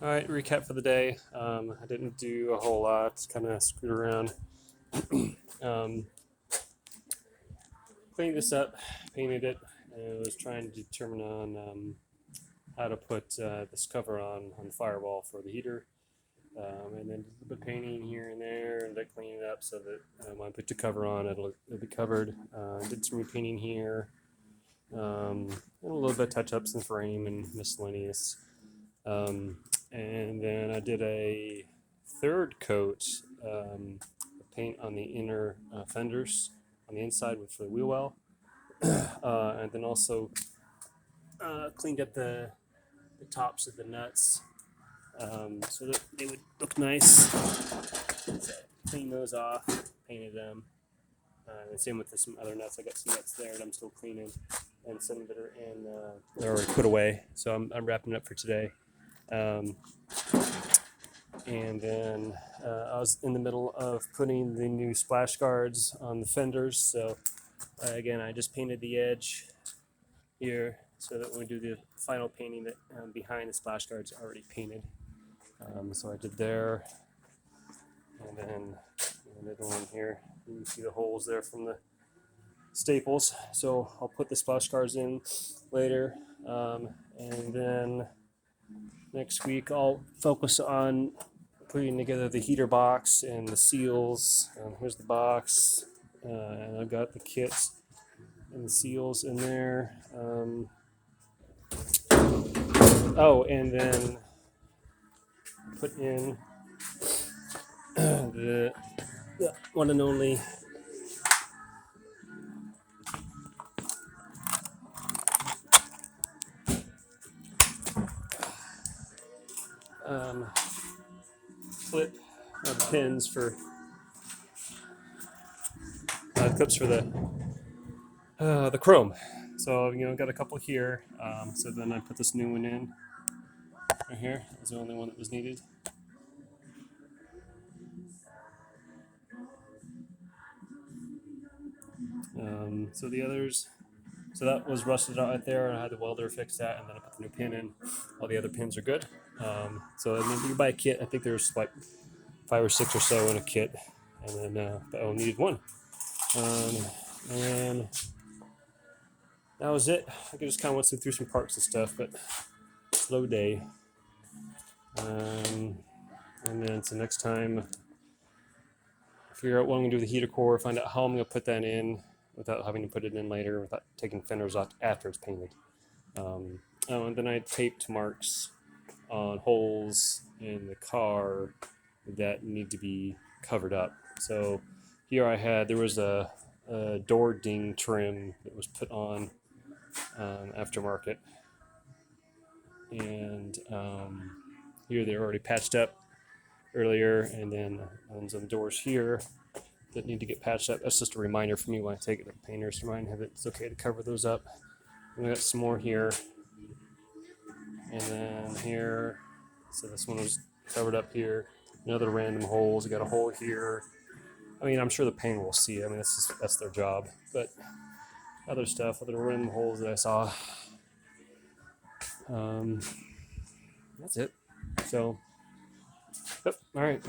All right, recap for the day. I didn't do a whole lot, kind of screwed around. um, Cleaned this up, painted it, and I was trying to determine on how to put this cover on the firewall for the heater. And then a bit of painting here and there, and then cleaning it up so that when I put the cover on, it'll be covered. Did some repainting here, and a little bit of touch-ups in frame and miscellaneous. And then I did a third coat of paint on the inner fenders on the inside for the wheel well, and then also cleaned up the tops of the nuts so that they would look nice. So cleaned those off, painted them. And same with some other nuts. I got some nuts there that I'm still cleaning, and some that are in they're already put away. So I'm wrapping it up for today. And then I was in the middle of putting the new splash guards on the fenders. So again, I just painted the edge here so that when we do the final painting, that behind the splash guards are already painted. So I did there, and then another one here. You can see the holes there from the staples. So I'll put the splash guards in later, and then next week I'll focus on putting together the heater box and the seals. Here's the box, and I've got the kits and the seals in there. And then put in the one and only clip pins for clips for the chrome. So got a couple here. So then I put this new one in right here. It was the only one that was needed. So the others, so that was rusted out right there, and I had the welder fix that, and then I put the new pin in. All the other pins are good. So I mean, you can buy a kit. I think there's like 5 or 6 or so in a kit, and then but I only needed one. And that was it. I just kind of went through some parts and stuff, but slow day. And then so next time, figure out what I'm gonna do with the heater core, find out how I'm gonna put that in without having to put it in later, without taking fenders off after it's painted. And then I taped marks on holes in the car that need to be covered up. So here there was a door ding trim that was put on aftermarket, and here they're already patched up earlier, and then on some doors here that need to get patched up. That's just a reminder for me when I take it to the painters to remind him that it's okay to cover those up. And we got some more here, and then here. So this one was covered up here. Another random holes. We got a hole here. I mean, I'm sure the painter will see it. I mean, that's their job. But other stuff, other random holes that I saw. That's it. So, yep. All right.